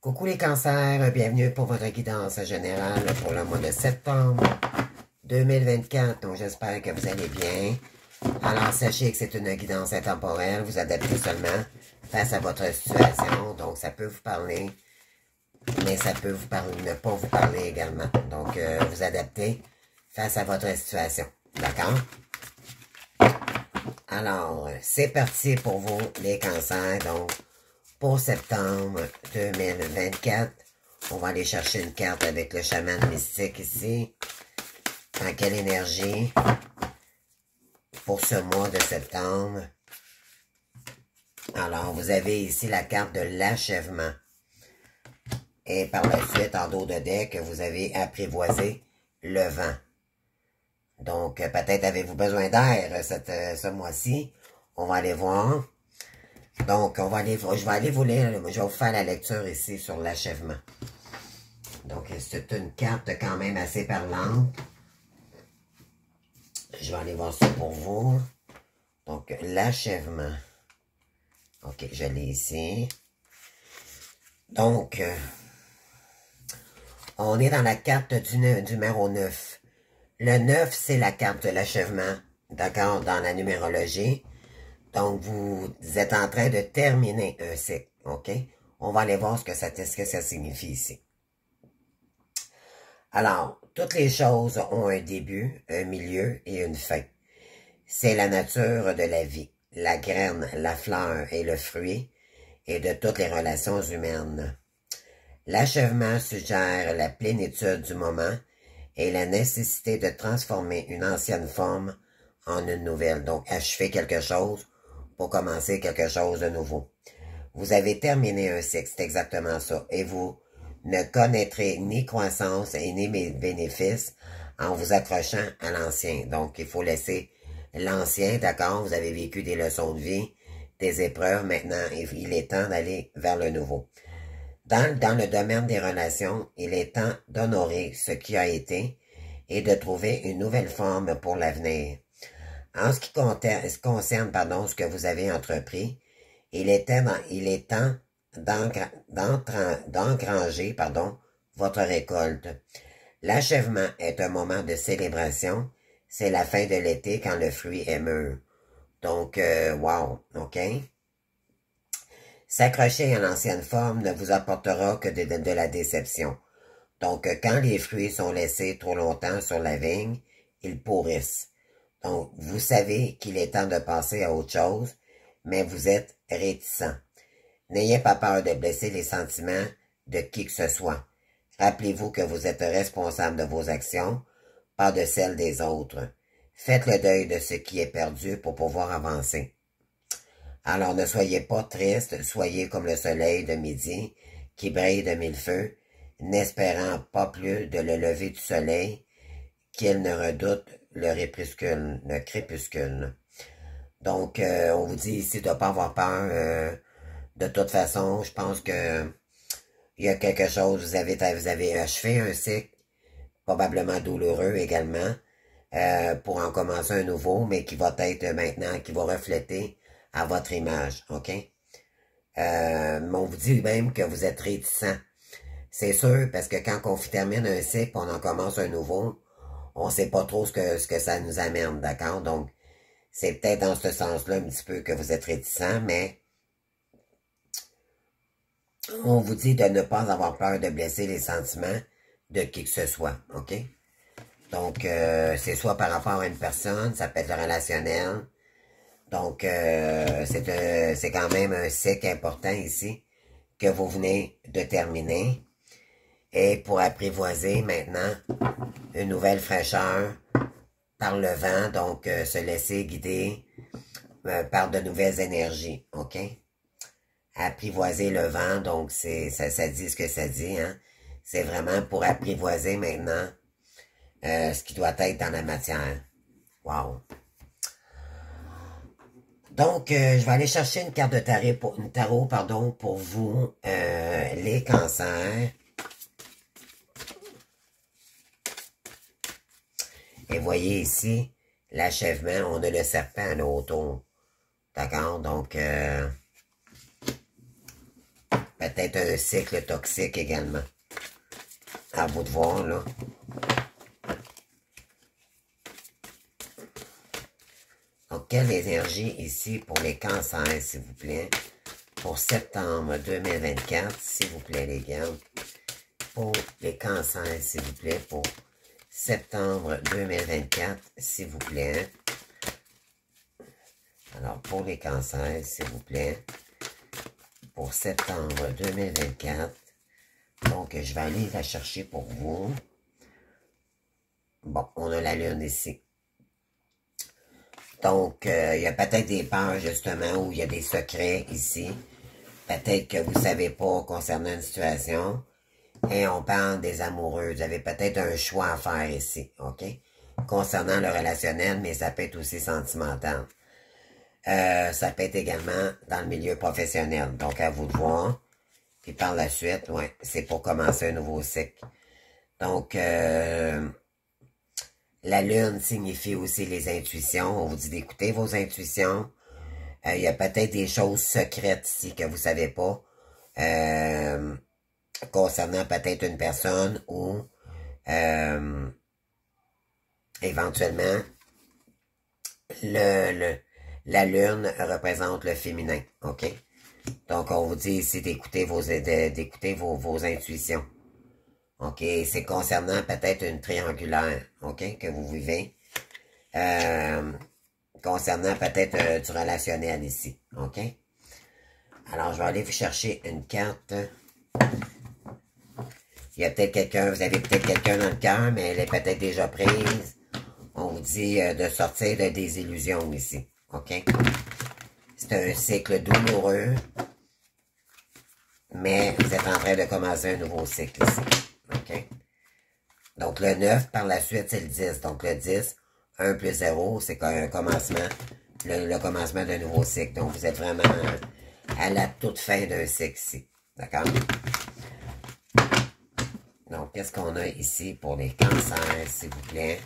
Coucou les cancers, bienvenue pour votre guidance générale pour le mois de septembre 2024. Donc j'espère que vous allez bien. Alors sachez que c'est une guidance intemporelle, vous adaptez seulement face à votre situation. Donc ça peut vous parler, mais ça peut vous parler, ne pas vous parler également. Donc vous adaptez face à votre situation. D'accord? Alors, c'est parti pour vous les cancers. Donc, pour septembre 2024, on va aller chercher une carte avec le chaman mystique ici. Dans quelle énergie pour ce mois de septembre? Alors, vous avez ici la carte de l'achèvement. Et par la suite, en dos de deck, vous avez apprivoisé le vent. Donc, peut-être avez-vous besoin d'air ce mois-ci. On va aller voir. Donc, je vais aller vous lire, je vais vous faire la lecture ici sur l'achèvement. Donc, c'est une carte quand même assez parlante. Je vais aller voir ça pour vous. Donc, l'achèvement. Ok, je l'ai ici. Donc, on est dans la carte du numéro 9. Le 9, c'est la carte de l'achèvement, d'accord, dans la numérologie. Donc, vous êtes en train de terminer un cycle, ok? On va aller voir ce que ça signifie ici. Alors, toutes les choses ont un début, un milieu et une fin. C'est la nature de la vie, la graine, la fleur et le fruit, et de toutes les relations humaines. L'achèvement suggère la plénitude du moment et la nécessité de transformer une ancienne forme en une nouvelle. Donc, achever quelque chose pour commencer quelque chose de nouveau. Vous avez terminé un cycle, c'est exactement ça. Et vous ne connaîtrez ni croissance et ni bénéfices en vous accrochant à l'ancien. Donc, il faut laisser l'ancien, d'accord? Vous avez vécu des leçons de vie, des épreuves. Maintenant, il est temps d'aller vers le nouveau. Dans le domaine des relations, il est temps d'honorer ce qui a été et de trouver une nouvelle forme pour l'avenir. En ce qui concerne ce que vous avez entrepris, il est temps d'engranger votre récolte. L'achèvement est un moment de célébration. C'est la fin de l'été quand le fruit est mûr. Donc, wow, ok? S'accrocher à l'ancienne forme ne vous apportera que de la déception. Donc, quand les fruits sont laissés trop longtemps sur la vigne, ils pourrissent. Donc, vous savez qu'il est temps de passer à autre chose, mais vous êtes réticent. N'ayez pas peur de blesser les sentiments de qui que ce soit. Rappelez-vous que vous êtes responsable de vos actions, pas de celles des autres. Faites le deuil de ce qui est perdu pour pouvoir avancer. Alors ne soyez pas triste, soyez comme le soleil de midi qui brille de mille feux, n'espérant pas plus de le lever du soleil qu'il ne redoute le crépuscule. Donc, on vous dit ici de ne pas avoir peur. De toute façon, je pense que il y a quelque chose, vous avez achevé un cycle, probablement douloureux également, pour en commencer un nouveau, mais qui va être maintenant, qui va refléter à votre image, ok? On vous dit même que vous êtes réticent. C'est sûr, parce que quand on termine un cycle, on en commence un nouveau, on sait pas trop ce que ça nous amène, d'accord? Donc, c'est peut-être dans ce sens-là un petit peu que vous êtes réticent, mais on vous dit de ne pas avoir peur de blesser les sentiments de qui que ce soit, ok? Donc, c'est soit par rapport à une personne, ça peut être relationnel. Donc, c'est quand même un cycle important ici que vous venez de terminer. Et pour apprivoiser maintenant une nouvelle fraîcheur par le vent, donc se laisser guider par de nouvelles énergies, ok? Apprivoiser le vent, donc ça dit ce que ça dit, hein? C'est vraiment pour apprivoiser maintenant ce qui doit être dans la matière. Wow! Donc, je vais aller chercher une carte de tarot, pour vous, les cancers. Et voyez ici, l'achèvement, on a le serpent là autour. D'accord? Donc, peut-être un cycle toxique également. À vous de voir, là. Donc, quelle énergie ici pour les cancers, s'il vous plaît? Pour septembre 2024, s'il vous plaît, les gars. Pour les cancers, s'il vous plaît. Pour septembre 2024, s'il vous plaît. Alors, pour les cancers, s'il vous plaît. Pour septembre 2024. Donc, je vais aller la chercher pour vous. Bon, on a la lune ici. Donc, il y a peut-être des peurs, justement, où il y a des secrets ici. Peut-être que vous ne savez pas concernant une situation. Et on parle des amoureux. Vous avez peut-être un choix à faire ici, OK? Concernant le relationnel, mais ça peut être aussi sentimental. Ça peut être également dans le milieu professionnel. Donc, à vous de voir. Puis par la suite, ouais, c'est pour commencer un nouveau cycle. Donc, la lune signifie aussi les intuitions. On vous dit d'écouter vos intuitions. Il y a peut-être des choses secrètes ici que vous savez pas. Concernant peut-être une personne ou éventuellement la lune représente le féminin. OK? Donc, on vous dit ici d'écouter vos intuitions. OK? C'est concernant peut-être une triangulaire, OK? Que vous vivez. Concernant peut-être du relationnel ici, OK? Alors, je vais aller vous chercher une carte. Il y a peut-être quelqu'un, vous avez peut-être quelqu'un dans le cœur, mais elle est peut-être déjà prise. On vous dit de sortir de des illusions ici, OK? C'est un cycle douloureux, mais vous êtes en train de commencer un nouveau cycle ici, OK? Donc, le 9, par la suite, c'est le 10. Donc, le 10, 1 plus 0, c'est un commencement, le commencement d'un nouveau cycle. Donc, vous êtes vraiment à la toute fin d'un cycle ici. D'accord? Donc, qu'est-ce qu'on a ici pour les cancers, s'il vous plaît?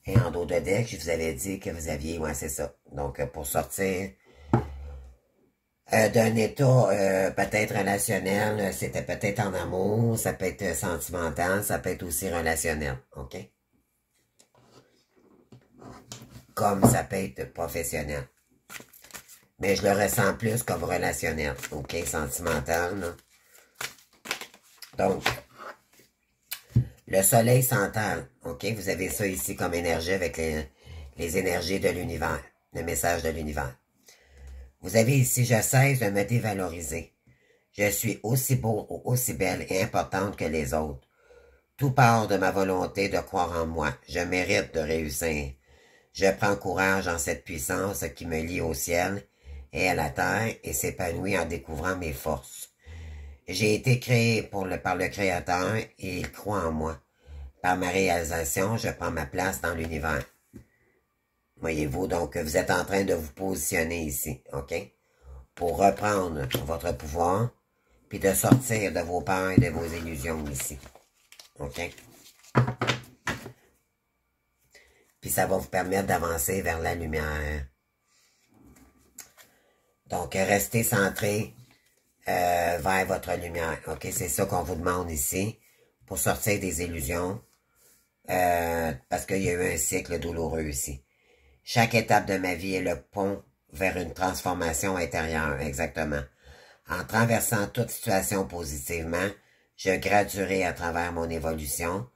Et en dos de deck, je vous avais dit que vous aviez, ouais, c'est ça. Donc, pour sortir d'un état peut-être relationnel, c'était peut-être en amour, ça peut être sentimental, ça peut être aussi relationnel, OK? Comme ça peut être professionnel. Mais je le ressens plus comme relationnel, OK? Sentimental, là. Donc, le soleil central, OK? Vous avez ça ici comme énergie avec les énergies de l'univers, le message de l'univers. Vous avez ici, je cesse de me dévaloriser. Je suis aussi beau ou aussi belle et importante que les autres. Tout part de ma volonté de croire en moi. Je mérite de réussir. Je prends courage en cette puissance qui me lie au ciel et à la terre et s'épanouit en découvrant mes forces. J'ai été créé par le Créateur et il croit en moi. Par ma réalisation, je prends ma place dans l'univers. Voyez-vous, donc vous êtes en train de vous positionner ici, OK? Pour reprendre votre pouvoir, puis de sortir de vos peurs et de vos illusions ici. OK? Puis ça va vous permettre d'avancer vers la lumière. Donc, restez centré vers votre lumière. OK? C'est ça qu'on vous demande ici pour sortir des illusions. Parce qu'il y a eu un cycle douloureux ici. Chaque étape de ma vie est le pont vers une transformation intérieure, exactement. En traversant toute situation positivement, je graduerai à travers mon évolution.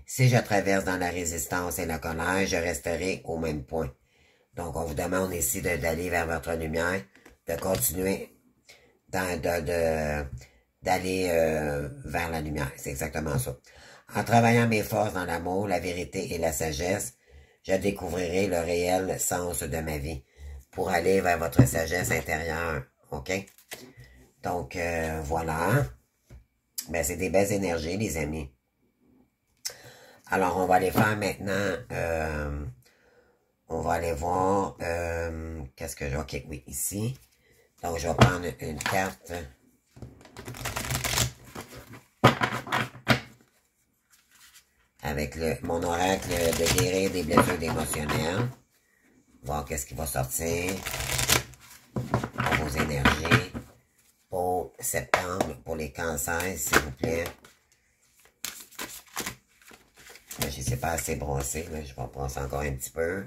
Si je traverse dans la résistance et la colère, je resterai au même point. Donc, on vous demande ici d'aller vers votre lumière, de continuer d'aller vers la lumière. C'est exactement ça. En travaillant mes forces dans l'amour, la vérité et la sagesse, je découvrirai le réel sens de ma vie pour aller vers votre sagesse intérieure. OK? Donc, voilà. Ben, c'est des belles énergies, les amis. Alors, on va aller faire maintenant... on va aller voir... qu'est-ce que j'ai? OK, oui, ici. Donc, je vais prendre une carte... avec mon oracle de guérir des blessures émotionnelles. Voir qu'est-ce qui va sortir pour vos énergies. pour septembre, pour les cancers, s'il vous plaît. Là, je ne sais pas assez brosser, là, je vais brosser encore un petit peu.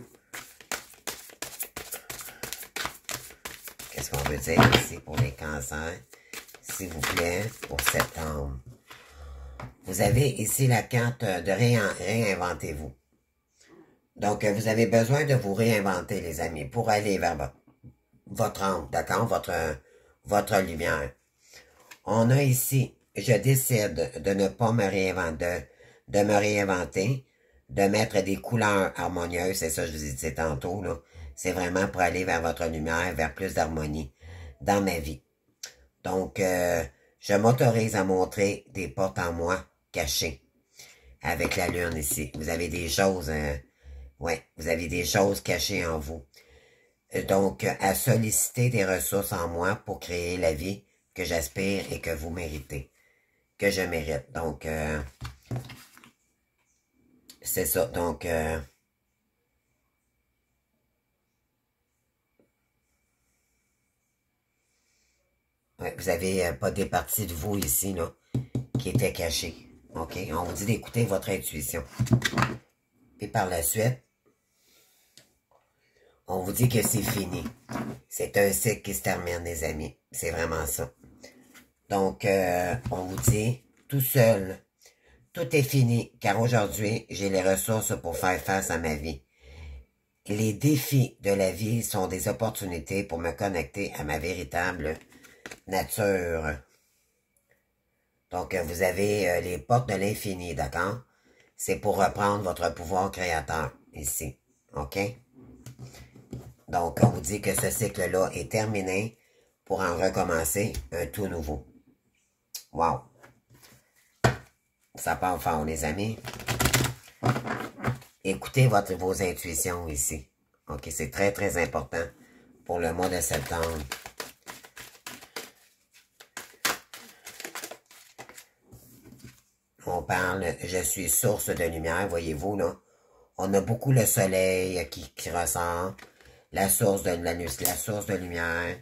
Qu'est-ce qu'on veut dire ici pour les cancers, s'il vous plaît, pour septembre. Vous avez ici la carte de réinventez-vous. Donc, vous avez besoin de vous réinventer, les amis, pour aller vers votre âme, d'accord? Votre lumière. On a ici, je décide de ne pas me réinventer, de me réinventer, de mettre des couleurs harmonieuses, c'est ça que je vous ai dit tantôt, là. C'est vraiment pour aller vers votre lumière, vers plus d'harmonie dans ma vie. Donc, je m'autorise à montrer des portes en moi cachées avec la lune ici. Vous avez des choses, ouais, vous avez des choses cachées en vous. Donc, à solliciter des ressources en moi pour créer la vie que j'aspire et que vous méritez, que je mérite. Donc, c'est ça. Donc, ouais, vous avez pas des parties de vous ici, là, qui étaient cachées. OK? On vous dit d'écouter votre intuition. Et par la suite, on vous dit que c'est fini. C'est un cycle qui se termine, les amis. C'est vraiment ça. Donc, on vous dit, tout seul, tout est fini, car aujourd'hui, j'ai les ressources pour faire face à ma vie. Les défis de la vie sont des opportunités pour me connecter à ma véritable nature. Donc, vous avez les portes de l'infini, d'accord? C'est pour reprendre votre pouvoir créateur, ici. OK? Donc, on vous dit que ce cycle-là est terminé pour en recommencer un tout nouveau. Wow! Ça part fort, les amis. Écoutez vos intuitions ici. OK? C'est très, très important pour le mois de septembre. On parle, je suis source de lumière, voyez-vous, là. On a beaucoup le soleil qui ressort, la source de lumière,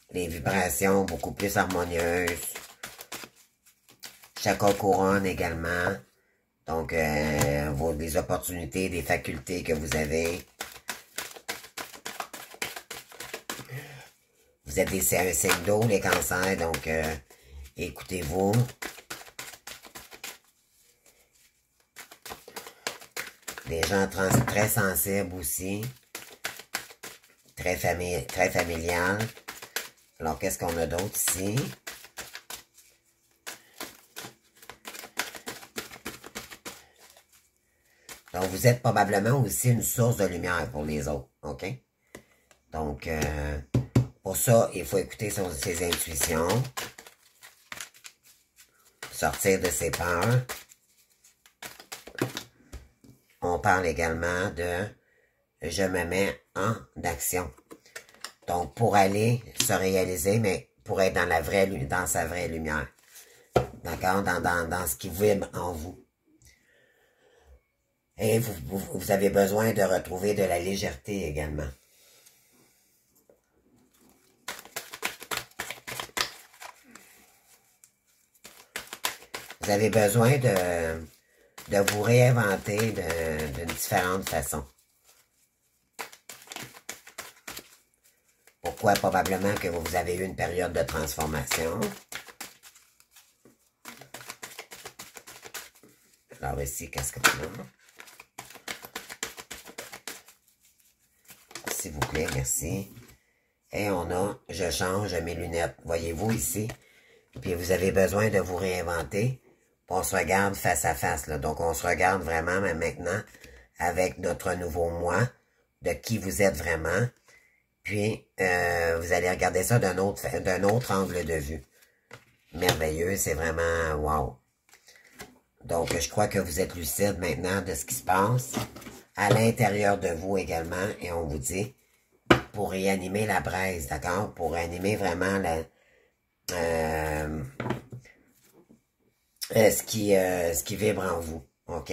les vibrations beaucoup plus harmonieuses, chakra couronne également, donc les opportunités, des facultés que vous avez. Vous êtes un signe d'eau, les cancers, donc écoutez-vous. Des gens très sensibles aussi. Très familial. Alors, qu'est-ce qu'on a d'autre ici? Donc, vous êtes probablement aussi une source de lumière pour les autres. OK? Donc, pour ça, il faut écouter ses intuitions. Sortir de ses peurs. On parle également de je me mets en action. Donc, pour aller se réaliser, mais pour être dans sa vraie lumière. D'accord? Dans ce qui vibre en vous. Et vous avez besoin de retrouver de la légèreté également. Vous avez besoin de vous réinventer d'une différente façon. Pourquoi? Probablement que vous avez eu une période de transformation. Alors ici, qu'est-ce qu'on a? S'il vous plaît, merci. Et on a, je change mes lunettes. Voyez-vous ici? Puis vous avez besoin de vous réinventer. On se regarde face à face, là. Donc, on se regarde vraiment maintenant avec notre nouveau moi, de qui vous êtes vraiment. Puis, vous allez regarder ça d'un autre angle de vue. Merveilleux, c'est vraiment wow. Donc, je crois que vous êtes lucide maintenant de ce qui se passe à l'intérieur de vous également. Et on vous dit, pour réanimer la braise, d'accord? Pour réanimer vraiment ce qui vibre en vous, OK?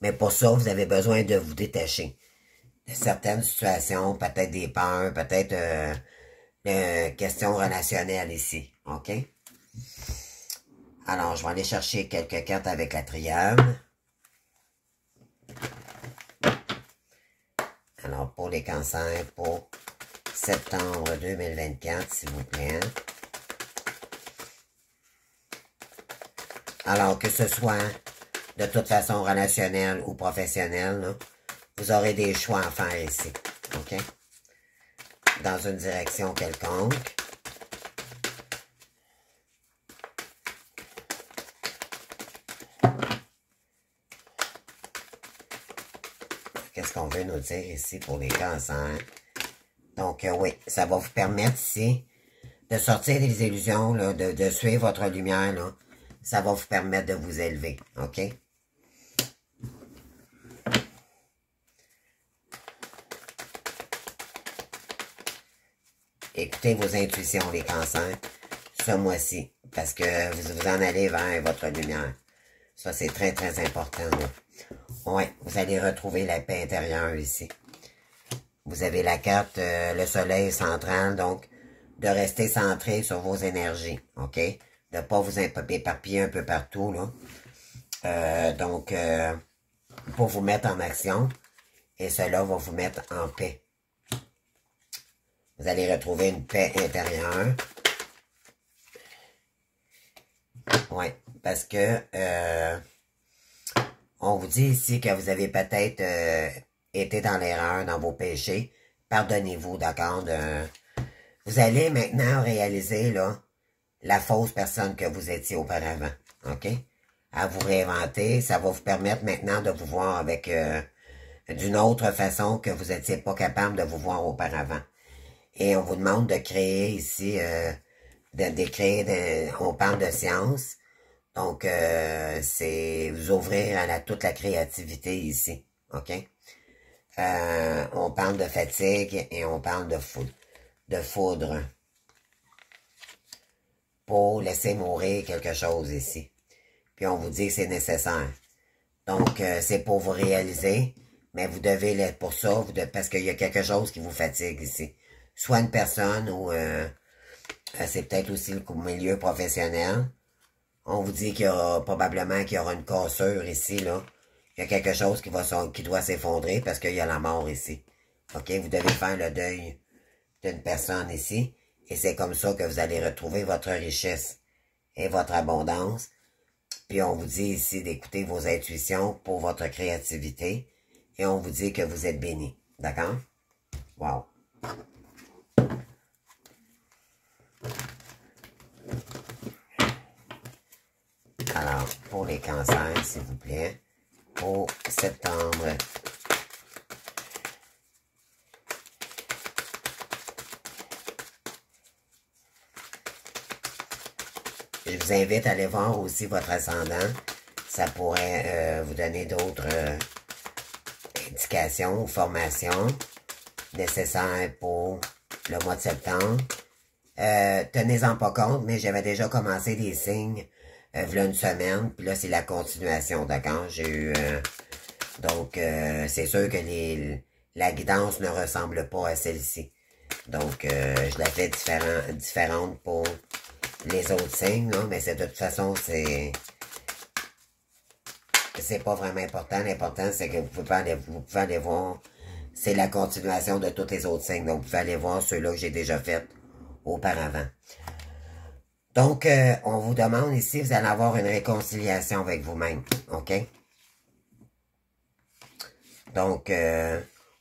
Mais pour ça, vous avez besoin de vous détacher de certaines situations, peut-être des peurs, peut-être question relationnelle ici, ok? Alors, je vais aller chercher quelques cartes avec la triade. Alors, pour les cancers, pour septembre 2024, s'il vous plaît. Alors, que ce soit de toute façon relationnelle ou professionnelle, là, vous aurez des choix à faire ici, ok? Dans une direction quelconque. Qu'est-ce qu'on veut nous dire ici pour les cancers? Donc, oui, ça va vous permettre ici de sortir des illusions, là, de suivre votre lumière, là. Ça va vous permettre de vous élever, ok? Écoutez vos intuitions, les cancers, ce mois-ci, parce que vous en allez vers votre lumière. Ça, c'est très, très important, là. Ouais, vous allez retrouver la paix intérieure ici. Vous avez la carte, le soleil central, donc de rester centré sur vos énergies, ok? De ne pas vous éparpiller un peu partout, là. Donc, pour vous mettre en action, et cela va vous mettre en paix. Vous allez retrouver une paix intérieure. Oui, parce que on vous dit ici que vous avez peut-être été dans l'erreur, dans vos péchés. Pardonnez-vous, d'accord? Vous allez maintenant réaliser là la fausse personne que vous étiez auparavant, ok? À vous réinventer, ça va vous permettre maintenant de vous voir avec d'une autre façon que vous n'étiez pas capable de vous voir auparavant. Et on vous demande de créer ici, on parle de science, donc c'est vous ouvrir à toute la créativité ici, ok? On parle de fatigue et on parle de foudre pour laisser mourir quelque chose ici. Puis on vous dit que c'est nécessaire. Donc, c'est pour vous réaliser, mais vous devez, pour ça, parce qu'il y a quelque chose qui vous fatigue ici. Soit une personne ou c'est peut-être aussi le milieu professionnel. On vous dit qu'il y aura probablement qu'il y aura une cassure ici, là. Il y a quelque chose qui doit s'effondrer parce qu'il y a la mort ici. OK? Vous devez faire le deuil d'une personne ici. Et c'est comme ça que vous allez retrouver votre richesse et votre abondance. Puis on vous dit ici d'écouter vos intuitions pour votre créativité. Et on vous dit que vous êtes béni. D'accord? Wow! Alors, pour les cancers, s'il vous plaît, pour septembre. Je vous invite à aller voir aussi votre ascendant. Ça pourrait vous donner d'autres indications ou formations nécessaires pour le mois de septembre. Tenez-en pas compte, mais j'avais déjà commencé des signes voilà une semaine, puis là c'est la continuation, d'accord? J'ai eu donc c'est sûr que la guidance ne ressemble pas à celle-ci. Donc je la fais différente pour les autres signes, là, mais c'est de toute façon c'est pas vraiment important. L'important c'est que vous pouvez aller voir. C'est la continuation de tous les autres signes. Donc vous pouvez aller voir ceux-là que j'ai déjà fait auparavant. Donc, on vous demande ici, vous allez avoir une réconciliation avec vous-même, ok? Donc,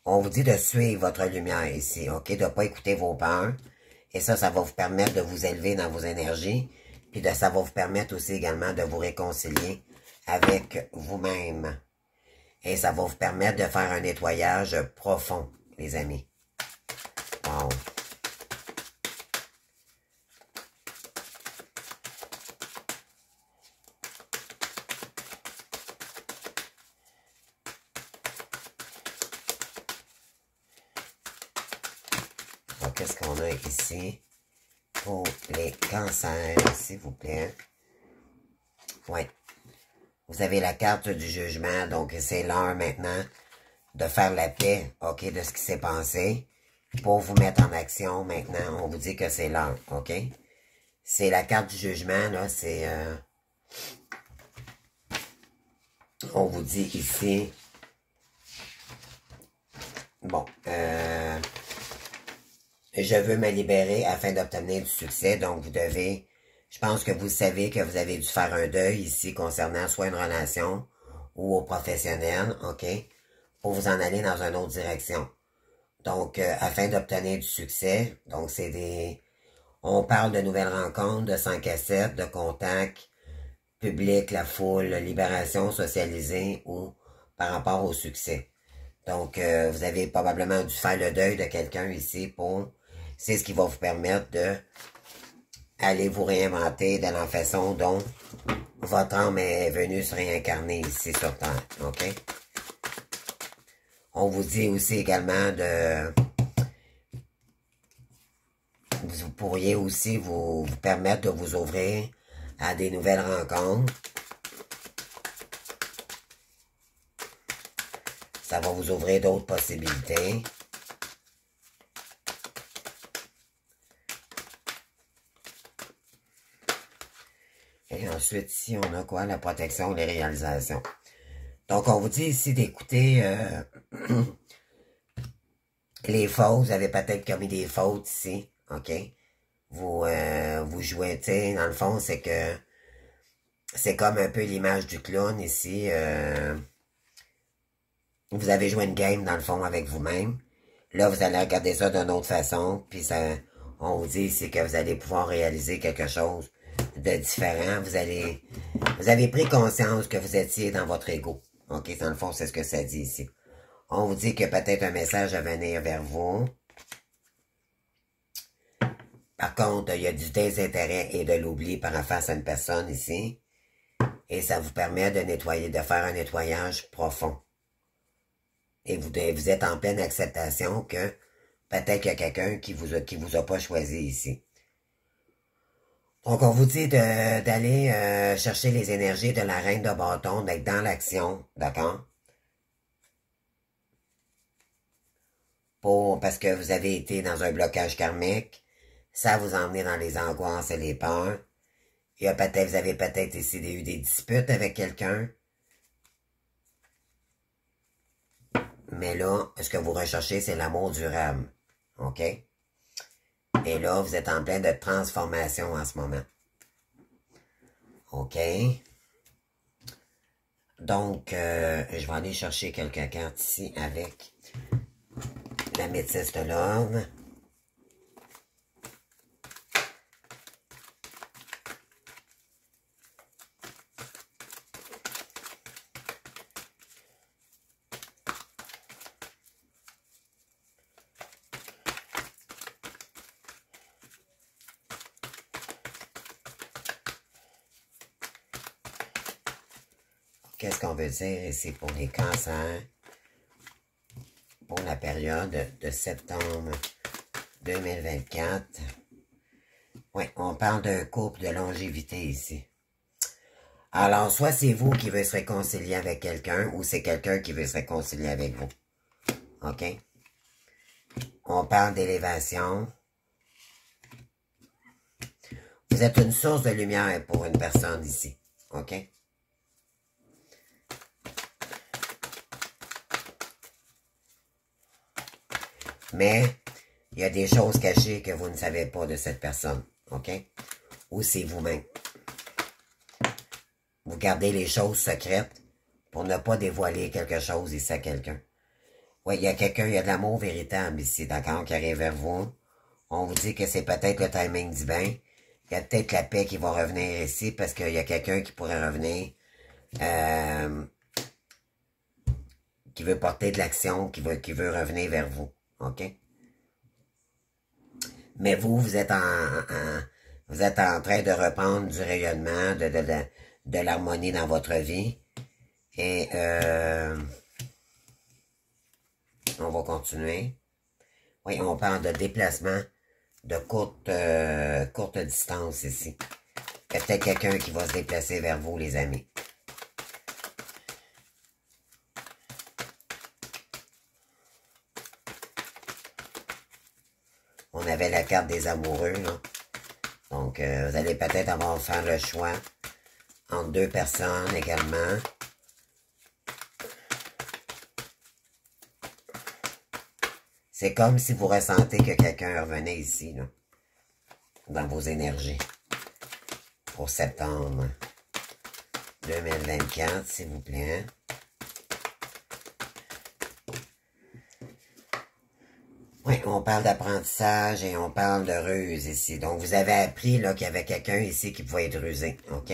on vous dit de suivre votre lumière ici, ok? De ne pas écouter vos peurs. Et ça va vous permettre de vous élever dans vos énergies. Puis ça va vous permettre aussi également de vous réconcilier avec vous-même. Et ça va vous permettre de faire un nettoyage profond, les amis. Wow! Qu'est-ce qu'on a ici pour les cancers, s'il vous plaît? Oui. Vous avez la carte du jugement, donc c'est l'heure maintenant de faire la paix, ok, de ce qui s'est passé. pour vous mettre en action maintenant. On vous dit que c'est l'heure, OK? C'est la carte du jugement, là, c'est... on vous dit ici... Bon, je veux me libérer afin d'obtenir du succès, donc vous devez... Je pense que vous savez que vous avez dû faire un deuil ici concernant soit une relation ou au professionnel, OK? Pour vous en aller dans une autre direction. Donc, afin d'obtenir du succès, donc c'est des... On parle de nouvelles rencontres, de 5 à 7, de contacts, public, la foule, libération, socialisée ou par rapport au succès. Donc, vous avez probablement dû faire le deuil de quelqu'un ici pour... C'est ce qui va vous permettre de aller vous réinventer de la façon dont votre âme est venue se réincarner ici sur Terre. OK? On vous dit aussi également de... Vous pourriez aussi vous permettre de vous ouvrir à des nouvelles rencontres. Ça va vous ouvrir d'autres possibilités. Et ensuite, ici, on a quoi? La protection, les réalisations. Donc, on vous dit ici d'écouter les fautes. Vous avez peut-être commis des fautes ici, OK? Vous jouez, tu sais, dans le fond, c'est que c'est comme un peu l'image du clown ici. Vous avez joué une game, dans le fond, avec vous-même. Là, vous allez regarder ça d'une autre façon, puis ça, on vous dit ici que vous allez pouvoir réaliser quelque chose de différent. Vous avez pris conscience que vous étiez dans votre ego. OK? Dans le fond, c'est ce que ça dit ici. On vous dit que peut-être un message à venir vers vous. Par contre, il y a du désintérêt et de l'oubli par face à une personne ici. Et ça vous permet de nettoyer, de faire un nettoyage profond. Et vous êtes en pleine acceptation que peut-être qu'il y a quelqu'un qui vous a pas choisi ici. Donc, on vous dit d'aller chercher les énergies de la reine de bâton, d'être dans l'action, d'accord? Parce que vous avez été dans un blocage karmique, ça vous emmenez dans les angoisses et les peurs. Vous avez peut-être ici eu des disputes avec quelqu'un. Mais là, ce que vous recherchez, c'est l'amour durable. OK? Et là, vous êtes en pleine de transformation en ce moment. OK? Donc, je vais aller chercher quelques cartes ici avec la métisse de l'ordre. Qu'est-ce qu'on veut dire ici pour les cancers? Pour la période de septembre 2024. Oui, on parle d'un couple de longévité ici. Alors, soit c'est vous qui veut se réconcilier avec quelqu'un, ou c'est quelqu'un qui veut se réconcilier avec vous. OK? On parle d'élévation. Vous êtes une source de lumière pour une personne ici. OK? Mais, il y a des choses cachées que vous ne savez pas de cette personne. OK? Ou c'est vous-même. Vous gardez les choses secrètes pour ne pas dévoiler quelque chose ici à quelqu'un. Oui, il y a quelqu'un, il y a de l'amour véritable ici, d'accord, qui arrive vers vous. On vous dit que c'est peut-être le timing divin. Il y a peut-être la paix qui va revenir ici parce qu'il y a quelqu'un qui pourrait revenir, qui veut porter de l'action, qui veut revenir vers vous. OK? Mais vous êtes vous êtes en train de reprendre du rayonnement, de l'harmonie dans votre vie. Et on va continuer. Oui, on parle de déplacement de courte distance ici. Il y a peut-être quelqu'un qui va se déplacer vers vous, les amis. avez la carte des amoureux, là. Donc, vous allez peut-être avoir à faire le choix entre deux personnes également. C'est comme si vous ressentez que quelqu'un revenait ici, là, dans vos énergies. Pour septembre 2024, s'il vous plaît. Oui, on parle d'apprentissage et on parle de ruse ici. Donc, vous avez appris là qu'il y avait quelqu'un ici qui pouvait être rusé, OK?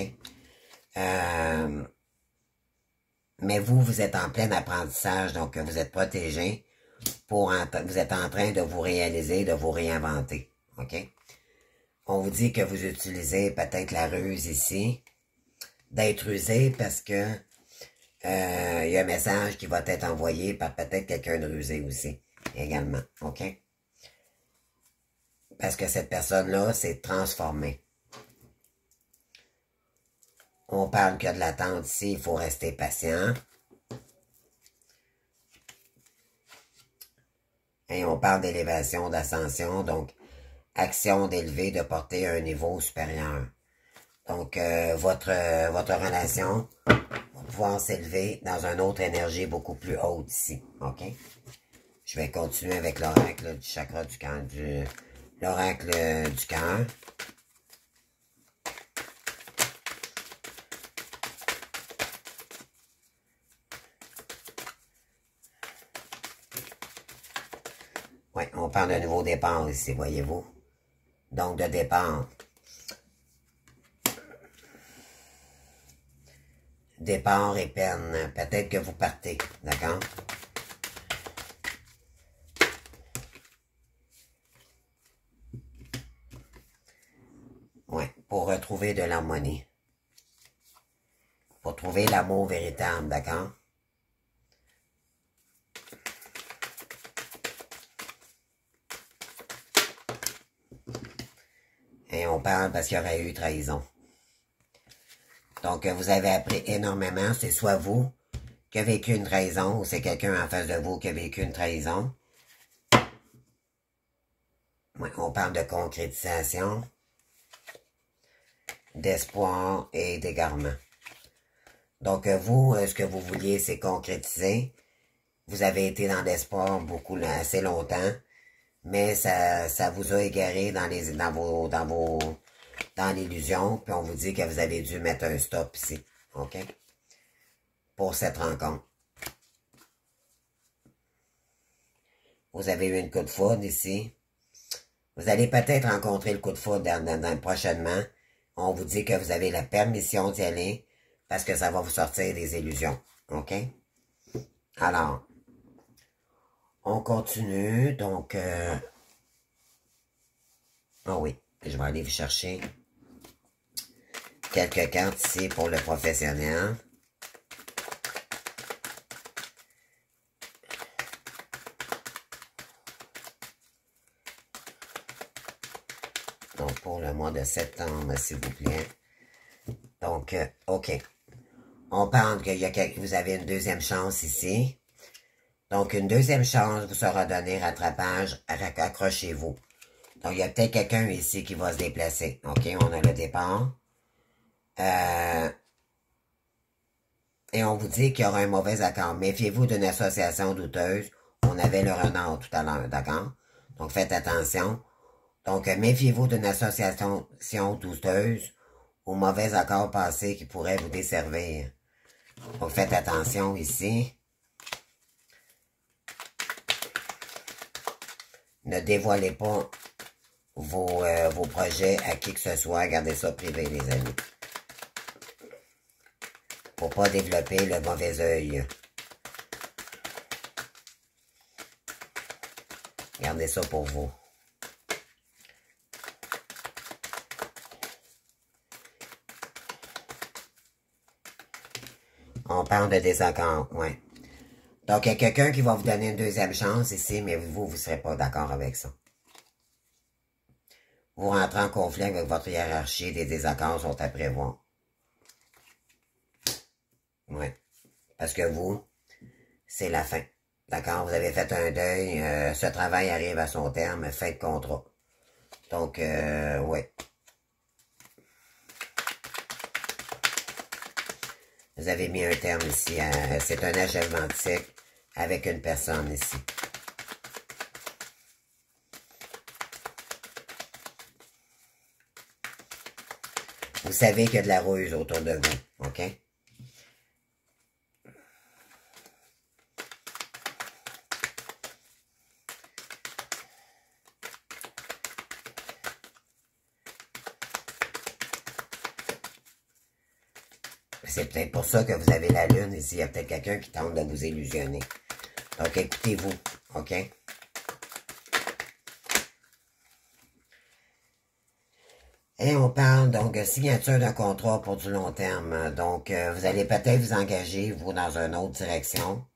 Mais vous êtes en plein apprentissage, donc vous êtes protégé. Vous êtes en train de vous réaliser, de vous réinventer, OK? On vous dit que vous utilisez peut-être la ruse ici, d'être rusé parce que il y a un message qui va être envoyé par peut-être quelqu'un de rusé aussi, également, OK? Parce que cette personne-là s'est transformée. On parle qu'il y a de l'attente ici, il faut rester patient. Et on parle d'élévation, d'ascension, donc action d'élever, de porter à un niveau supérieur. Donc, votre relation va pouvoir s'élever dans une autre énergie beaucoup plus haute ici, OK? Je vais continuer avec l'oracle du chakra du cœur, l'oracle du cœur. Oui, on parle d'un nouveau départ ici, voyez-vous. Donc, de départ. Départ et peine. Peut-être que vous partez, d'accord? Oui, pour retrouver de l'harmonie. Pour trouver l'amour véritable, d'accord? Et on parle parce qu'il y aurait eu trahison. Donc, vous avez appris énormément. C'est soit vous qui avez vécu une trahison ou c'est quelqu'un en face de vous qui a vécu une trahison. Ouais, on parle de concrétisation, d'espoir et d'égarement. Donc, vous, ce que vous vouliez, c'est concrétiser. Vous avez été dans l'espoir assez longtemps, mais ça vous a égaré dans l'illusion, puis on vous dit que vous avez dû mettre un stop ici, OK? Pour cette rencontre. Vous avez eu une coup de foudre ici. Vous allez peut-être rencontrer le coup de foudre prochainement. On vous dit que vous avez la permission d'y aller parce que ça va vous sortir des illusions, OK? Alors, on continue, donc... Ah oui, je vais aller vous chercher quelques cartes ici pour le professionnel. Donc, pour le mois de septembre, s'il vous plaît. Donc, OK. On parle que vous avez une deuxième chance ici. Donc, une deuxième chance vous sera donnée, rattrapage, accrochez-vous. Donc, il y a peut-être quelqu'un ici qui va se déplacer. OK, on a le départ. Et on vous dit qu'il y aura un mauvais accord. Méfiez-vous d'une association douteuse. On avait le renard tout à l'heure, d'accord? Donc, faites attention. Donc, méfiez-vous d'une association douteuse ou mauvais accord passé qui pourrait vous desservir. Donc, faites attention ici. Ne dévoilez pas vos projets à qui que ce soit. Gardez ça privé, les amis. Pour pas développer le mauvais œil. Gardez ça pour vous. On parle de désaccord, ouais. Donc, il y a quelqu'un qui va vous donner une deuxième chance ici, mais vous ne serez pas d'accord avec ça. Vous rentrez en conflit avec votre hiérarchie, des désaccords sont à prévoir. Ouais. Parce que vous, c'est la fin. D'accord? Vous avez fait un deuil, ce travail arrive à son terme, fin de contrat. Donc, ouais. Vous avez mis un terme ici. C'est un achèvement de cycle avec une personne ici. Vous savez qu'il y a de la ruse autour de vous, OK? C'est peut-être pour ça que vous avez la lune ici. Il y a peut-être quelqu'un qui tente de vous illusionner. Donc, écoutez-vous, OK? Et on parle donc de signature d'un contrat pour du long terme. Donc, vous allez peut-être vous engager, vous, dans une autre direction.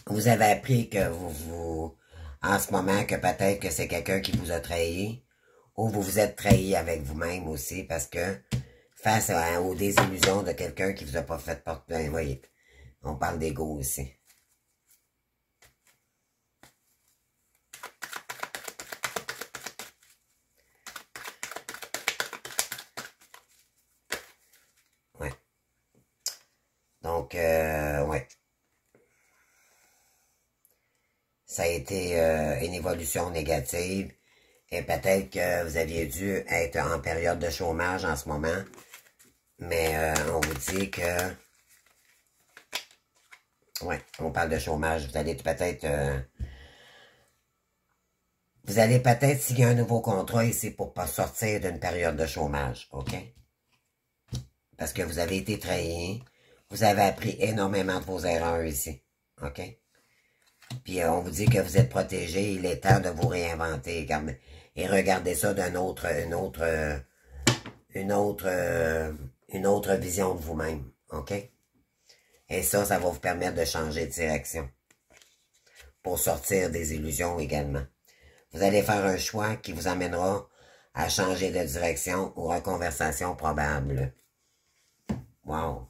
Vous avez appris que en ce moment, que peut-être que c'est quelqu'un qui vous a trahi, ou vous vous êtes trahi avec vous-même aussi, parce que face aux désillusions de quelqu'un qui vous a pas fait porte, ben, voyez, on parle d'ego aussi. Ouais. Donc, ouais. Ça a été une évolution négative. Et peut-être que vous aviez dû être en période de chômage en ce moment. Mais on vous dit que... Ouais, on parle de chômage. Vous allez peut-être... vous allez peut-être signer un nouveau contrat ici pour pas sortir d'une période de chômage, OK? Parce que vous avez été trahi. Vous avez appris énormément de vos erreurs ici, OK? Puis on vous dit que vous êtes protégé, il est temps de vous réinventer. Et regardez ça d'une une autre vision de vous-même. OK? Et ça va vous permettre de changer de direction. Pour sortir des illusions également. Vous allez faire un choix qui vous amènera à changer de direction ou reconversation probable. Wow.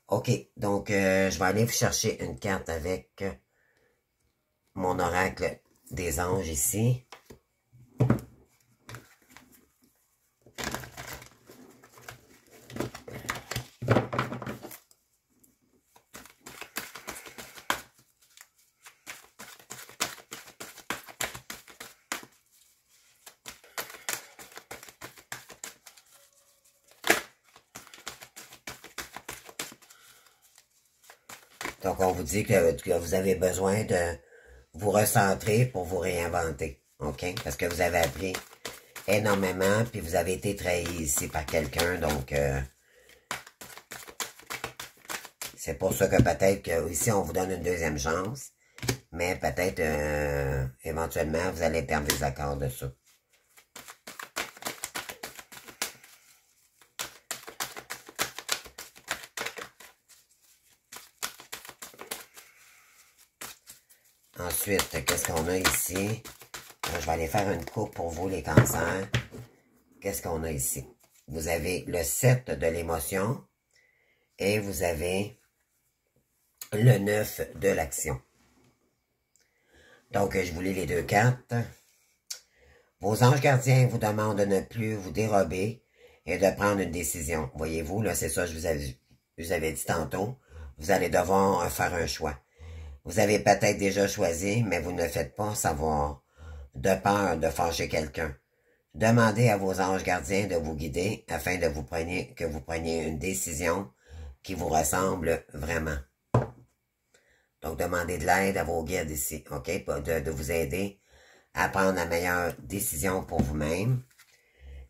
OK, donc je vais aller vous chercher une carte avec mon oracle des anges ici. Donc, on vous dit que vous avez besoin de vous recentrer pour vous réinventer, OK? Parce que vous avez appris énormément, puis vous avez été trahi ici par quelqu'un, donc c'est pour ça que peut-être que ici on vous donne une deuxième chance, mais peut-être éventuellement vous allez perdre des accords de ça. Ensuite, qu'est-ce qu'on a ici? Je vais aller faire une coupe pour vous, les cancers. Qu'est-ce qu'on a ici? Vous avez le 7 de l'émotion et vous avez le 9 de l'action. Donc, je vous lis les deux cartes. Vos anges gardiens vous demandent de ne plus vous dérober et de prendre une décision. Voyez-vous, là, c'est ça que je vous avais dit tantôt. Vous allez devoir faire un choix. Vous avez peut-être déjà choisi, mais vous ne faites pas savoir, de peur de fâcher quelqu'un. Demandez à vos anges gardiens de vous guider afin que vous preniez une décision qui vous ressemble vraiment. Donc, demandez de l'aide à vos guides ici, OK? De vous aider à prendre la meilleure décision pour vous-même.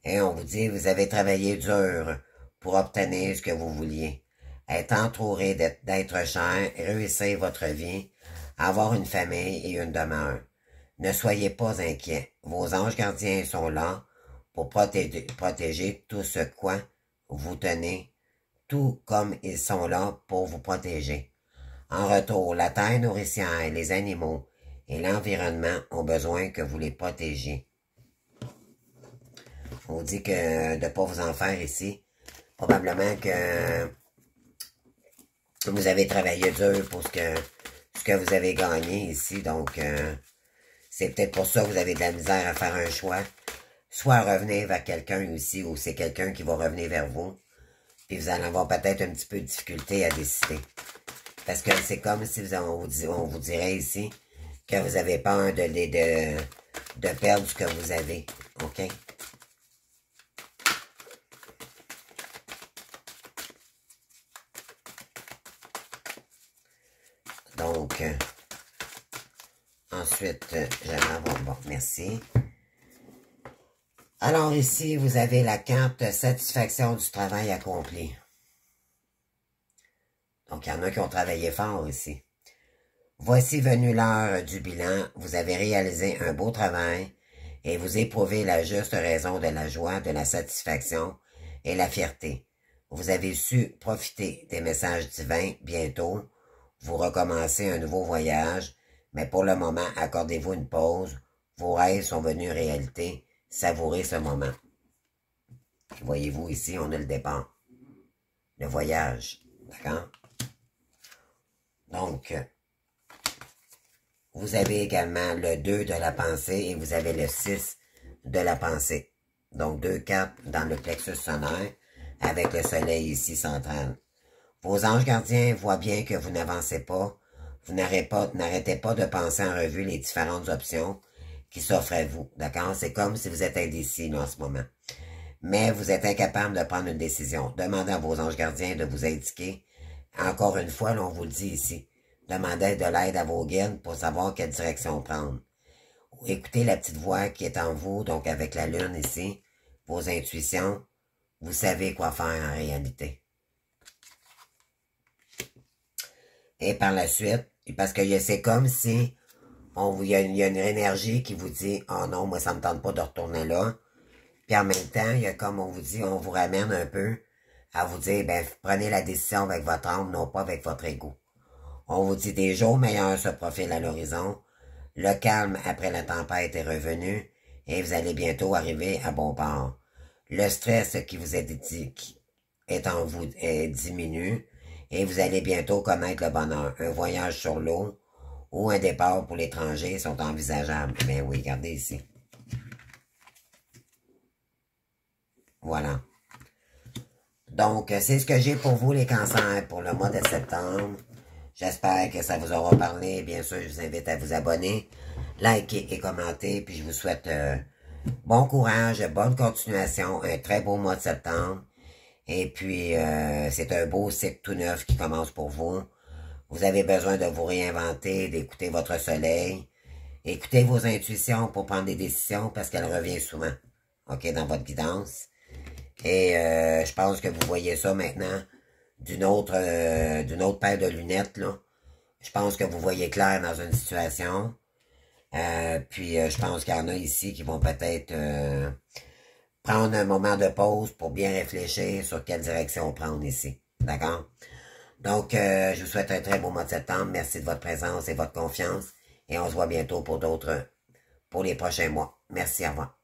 Et on vous dit, vous avez travaillé dur pour obtenir ce que vous vouliez. Être entouré d'êtres chers, réussir votre vie, avoir une famille et une demeure. Ne soyez pas inquiets. Vos anges gardiens sont là pour protéger tout ce quoi vous tenez, tout comme ils sont là pour vous protéger. En retour, la terre nourricière, les animaux et l'environnement ont besoin que vous les protégiez. On dit que de ne pas vous en faire ici. Probablement que vous avez travaillé dur pour ce que vous avez gagné ici. Donc, C'est peut-être pour ça que vous avez de la misère à faire un choix. Soit revenir vers quelqu'un aussi, ou c'est quelqu'un qui va revenir vers vous. Puis vous allez avoir peut-être un petit peu de difficulté à décider. Parce que c'est comme si on vous dirait ici que vous avez peur de perdre ce que vous avez. OK? Donc, ensuite, j'allais avoir... Bon, merci. Alors ici, vous avez la carte satisfaction du travail accompli. Donc, il y en a qui ont travaillé fort ici. Voici venue l'heure du bilan. Vous avez réalisé un beau travail et vous éprouvez la juste raison de la joie, de la satisfaction et la fierté. Vous avez su profiter des messages divins. Bientôt, vous recommencez un nouveau voyage, mais pour le moment, accordez-vous une pause. Vos rêves sont venus réalité. Savourez ce moment. Voyez-vous ici, on a le départ. Le voyage. D'accord? Donc, vous avez également le 2 de la pensée et vous avez le 6 de la pensée. Donc, 2 cartes dans le plexus solaire avec le soleil ici central. Vos anges gardiens voient bien que vous n'avancez pas. Vous n'arrêtez pas de penser en revue les différentes options qui s'offrent à vous. D'accord? C'est comme si vous êtes indécis là, en ce moment. Mais vous êtes incapable de prendre une décision. Demandez à vos anges gardiens de vous indiquer. Encore une fois, là, on vous le dit ici. Demandez de l'aide à vos guides pour savoir quelle direction prendre. Écoutez la petite voix qui est en vous, donc avec la lune ici, vos intuitions. Vous savez quoi faire en réalité. Et par la suite, parce que c'est comme si il y a une énergie qui vous dit « Oh non, moi ça me tente pas de retourner là ». Puis en même temps, il y a comme on vous dit, on vous ramène un peu à vous dire, ben, prenez la décision avec votre âme, non pas avec votre ego. On vous dit des jours meilleurs se profilent à l'horizon. Le calme après la tempête est revenu et vous allez bientôt arriver à bon port. Le stress qui vous est en vous diminue et vous allez bientôt connaître le bonheur. Un voyage sur l'eau ou un départ pour l'étranger sont envisageables. Ben oui, regardez ici. Voilà. Donc, c'est ce que j'ai pour vous, les cancers, pour le mois de septembre. J'espère que ça vous aura parlé. Bien sûr, je vous invite à vous abonner, liker et commenter. Puis je vous souhaite bon courage, bonne continuation, un très beau mois de septembre. Et puis, c'est un beau cycle tout neuf qui commence pour vous. Vous avez besoin de vous réinventer, d'écouter votre soleil. Écoutez vos intuitions pour prendre des décisions parce qu'elles reviennent souvent, OK, dans votre guidance. Et je pense que vous voyez ça maintenant d'une autre paire de lunettes, là. Je pense que vous voyez clair dans une situation. Puis je pense qu'il y en a ici qui vont peut-être prendre un moment de pause pour bien réfléchir sur quelle direction prendre ici. D'accord? Donc, je vous souhaite un très beau mois de septembre. Merci de votre présence et votre confiance. Et on se voit bientôt pour les prochains mois. Merci, au revoir.